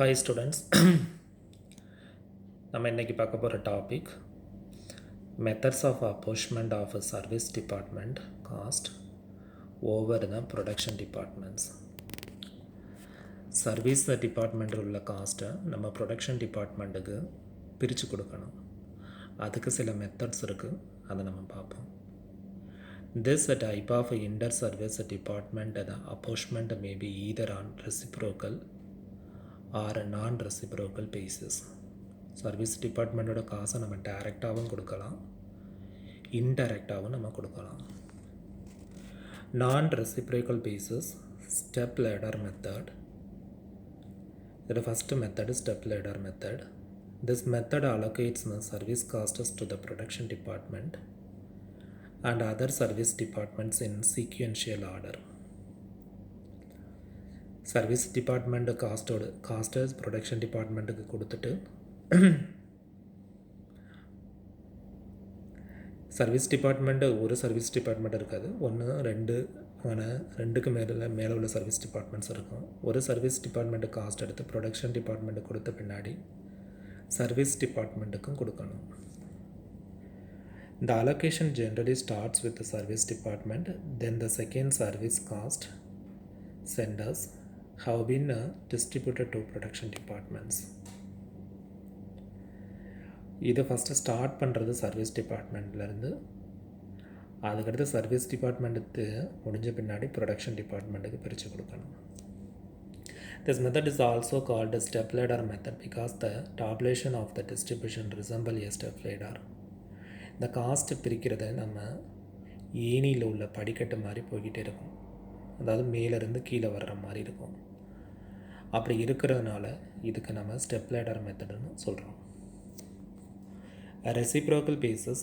Hi students, நம்ம இன்னைக்கு பார்க்க போகிற topic methods of apportionment of service department cost over the production departments. Service டிபார்ட்மெண்ட்டில் உள்ள காஸ்ட்டை நம்ம ப்ரொடக்ஷன் டிபார்ட்மெண்ட்டுக்கு பிரித்து கொடுக்கணும். அதுக்கு சில மெத்தட்ஸ் இருக்குது, அதை நம்ம பார்ப்போம். This type of inter-service department the apportionment may be either on reciprocal or non-reciprocal basis. Service டிபார்ட்மெண்ட்டோட காசை நம்ம டைரெக்டாகவும் கொடுக்கலாம், இன்டைரக்டாகவும் நம்ம கொடுக்கலாம். நான் reciprocal basis step ladder method. இதோட first method step ladder method. This method allocates the service costs to the production department and other service departments in sequential order. Service department காஸ்ட்டை ப்ரொடக்ஷன் டிபார்ட்மெண்ட்டுக்கு கொடுத்துட்டு சர்வீஸ் டிபார்ட்மெண்ட்டு ஒரு service department இருக்காது, ரெண்டுக்கு மேலே உள்ள service departments இருக்கும். ஒரு சர்வீஸ் டிபார்ட்மெண்ட்டு காஸ்ட் எடுத்து ப்ரொடக்ஷன் டிபார்ட்மெண்ட்டு கொடுத்த பின்னாடி சர்வீஸ் டிபார்ட்மெண்ட்டுக்கும் கொடுக்கணும். The allocation generally starts with the service department, then the second service cost centers have been distributed to production departments. இதை ஃபஸ்ட்டு ஸ்டார்ட் பண்ணுறது சர்வீஸ் டிபார்ட்மெண்ட்லேருந்து, அதுக்கடுத்து service department முடிஞ்ச பின்னாடி production டிபார்ட்மெண்ட்டுக்கு பிரித்து கொடுக்கணும். This method is also called a step ladder method because the tabulation of the distribution resemble a step ladder. இந்த cost பிரிக்கிறத நம்ம ஏணியில் உள்ள படிக்கட்டு மாதிரி போய்கிட்டே இருக்கும், அதாவது மேலேருந்து கீழே வர்ற மாதிரி இருக்கும். அப்படி இருக்கிறதுனால இதுக்கு நம்ம ஸ்டெப் லேடர் மெத்தடுன்னு சொல்கிறோம். A reciprocal basis,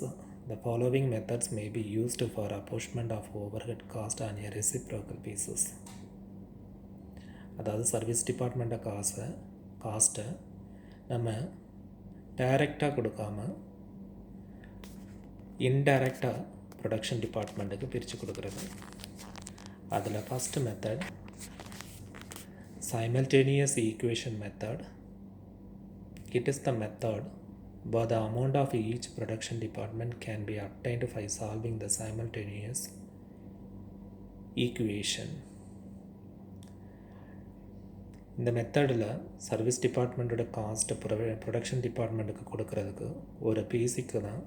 the following methods may be used for apportionment of overhead cost on a reciprocal basis. அதாவது சர்வீஸ் டிபார்ட்மெண்ட்டை காஸ்ட்டை நம்ம டைரெக்டாக கொடுக்காம இன்டைரக்டாக ப்ரொடக்ஷன் டிபார்ட்மெண்ட்டுக்கு பிரித்து கொடுக்குறது. அதில் first method simultaneous equation method. It is the method where the amount of each production department can be obtained by solving the simultaneous equation. இந்த மெத்தடில் சர்வீஸ் டிபார்ட்மெண்ட்டோட காஸ்ட்டை ப்ரொடக்ஷன் டிபார்ட்மெண்ட்டுக்கு கொடுக்கறதுக்கு ஒரு பேசிக்கு தான்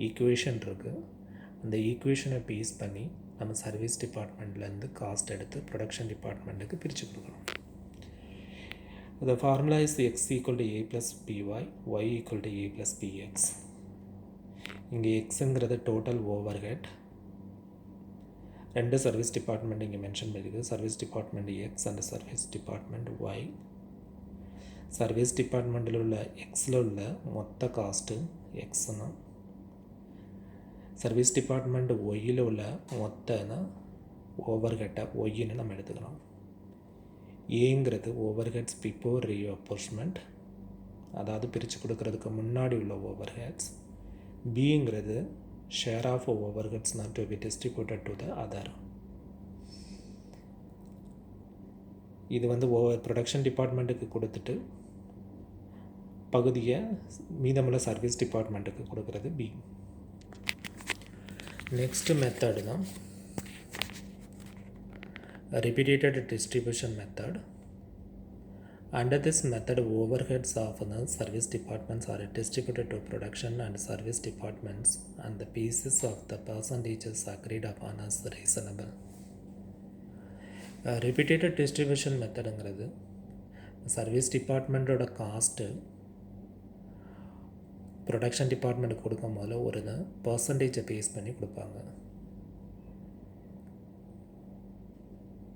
ஈக்குவேஷன் இருக்குது. அந்த ஈக்குவேஷனை பேஸ் பண்ணி நம்ம சர்வீஸ் டிபார்ட்மெண்ட்லேருந்து காஸ்ட் எடுத்து ப்ரொடக்ஷன் டிபார்ட்மெண்ட்டுக்கு பிரித்து கொடுக்கணும். The formula is x equal to a plus by, y equal to a plus bx. இங்கே எக்ஸுங்கிறது டோட்டல் ஓவர்ஹெட். ரெண்டு சர்வீஸ் டிபார்ட்மெண்ட் இங்கே மென்ஷன் பண்ணிஇருக்குது, service department X and service department Y. Service டிபார்ட்மெண்ட்டில் உள்ள எக்ஸில் உள்ள மொத்த காஸ்ட்டு எக்ஸ்னா, சர்வீஸ் டிபார்ட்மெண்ட் ஒய்யில் உள்ள மொத்த ஓவர்ஹெட்டை ஒய்ன்னு நம்ம எடுத்துக்கலாம். ஏங்கிறது ஓவர்ஹெட்ஸ் பிஃபோர் ரீஅப்போர்ச்மெண்ட், அதாவது பிரித்து கொடுக்கறதுக்கு முன்னாடி உள்ள ஓவர்ஹெட்ஸ். பிங்கிறது share of overheads not to be distributed to the other. இது ப்ரொடக்ஷன் டிபார்ட்மெண்ட்டுக்கு கொடுத்துட்டு பகுதியை மீதமுள்ள சர்வீஸ் டிபார்ட்மெண்ட்டுக்கு கொடுக்கறது பி. நெக்ஸ்ட் மெத்தடு தான் repeated distribution method. Under this method, overheads of the service departments are distributed to production and service departments, and the basis of the percentages agreed upon as reasonable. Repeated distribution methodங்கிறது service டிபார்ட்மெண்ட்டோட cost production டிபார்ட்மெண்ட்டுக்கு கொடுக்கும் போது ஒரு பர்சன்டேஜை base பண்ணி கொடுப்பாங்க.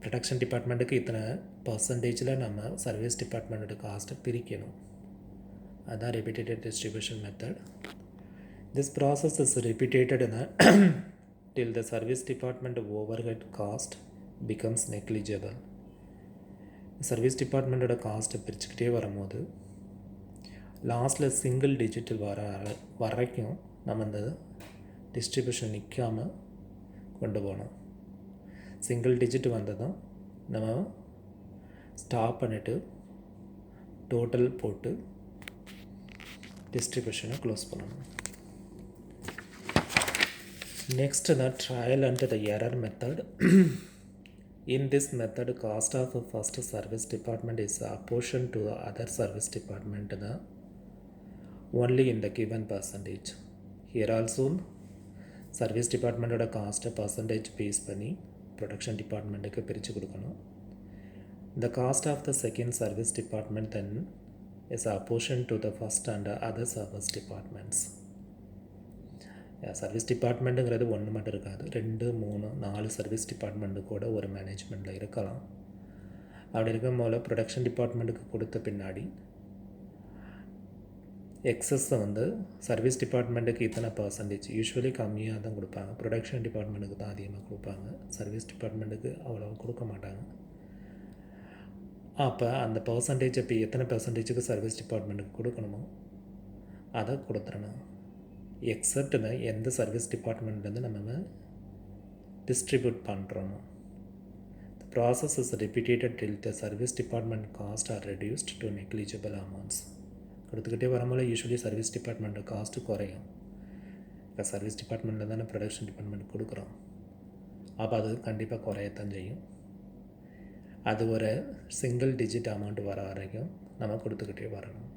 Production டிபார்ட்மெண்ட்டுக்கு இத்தனை பர்சன்டேஜில் நம்ம சர்வீஸ் டிபார்ட்மெண்ட்டோட காஸ்ட்டை பிரிக்கணும். அதுதான் repeated distribution method. This process is repeated till the service department overhead cost becomes negligible. Service டிபார்ட்மெண்ட்டோட காஸ்ட்டை பிரிச்சுக்கிட்டே வரும்போது லாஸ்ட்டில் சிங்கிள் டிஜிட் வரைக்கும் நம்ம இந்த டிஸ்ட்ரிபியூஷன் நிற்காமல் கொண்டு போகணும். சிங்கிள் டிஜிட் வந்ததும் நம்ம ஸ்டாப் பண்ணிவிட்டு டோட்டல் போட்டு டிஸ்ட்ரிபியூஷனை க்ளோஸ் பண்ணணும். Next, the trial and the error method. In this method, cost of first service department is apportioned to the other service department only in the given percentage. Here also, service department oda cost percentage base பண்ணி production department க்கு பிரிச்சு கொடுக்கணும். The cost of the second service department then is apportioned to the first and other service departments. Service டிபார்ட்மெண்ட்டுங்கிறது ஒன்று மட்டும் இருக்காது, 2, 3, 4 service department கூட ஒரு மேனேஜ்மெண்ட்டில் இருக்கலாம். அப்படி இருக்கும் போல் ப்ரொடக்ஷன் டிபார்ட்மெண்ட்டுக்கு கொடுத்த பின்னாடி எக்ஸஸை வந்து சர்வீஸ் டிபார்ட்மெண்ட்டுக்கு இத்தனை பர்சன்டேஜ், யூஸ்வலி கம்மியாக தான் கொடுப்பாங்க. ப்ரொடக்ஷன் டிபார்ட்மெண்ட்டுக்கு தான் அதிகமாக கொடுப்பாங்க, சர்வீஸ் டிபார்ட்மெண்ட்டுக்கு அவ்வளோ கொடுக்க மாட்டாங்க. அப்போ அந்த பர்சன்டேஜ் இப்போ எத்தனை பர்சன்டேஜுக்கு சர்வீஸ் டிபார்ட்மெண்ட்டுக்கு கொடுக்கணுமோ அதை கொடுத்துடணும். எக்ஸப்ட்னு எந்த சர்வீஸ் டிபார்ட்மெண்ட்லேருந்து நம்ம டிஸ்ட்ரிபியூட் பண்ணுறோமோ. The process is repeated till the service department costs are reduced to negligible amounts. கொடுத்துக்கிட்டே வரும்போது யூஸ்வலி சர்வீஸ் டிபார்ட்மெண்ட் காஸ்ட்டு குறையும். இப்போ சர்வீஸ் டிபார்ட்மெண்ட்டில் தானே ப்ரொடக்ஷன் டிபார்ட்மெண்ட் கொடுக்குறோம், அப்போ அது கண்டிப்பாக குறையத்தான் செய்யும். அது ஒரு சிங்கிள் டிஜிட் அமௌண்ட் வர வரைக்கும் நம்ம கொடுத்துக்கிட்டே வரணும்.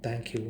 தேங்க்யூ.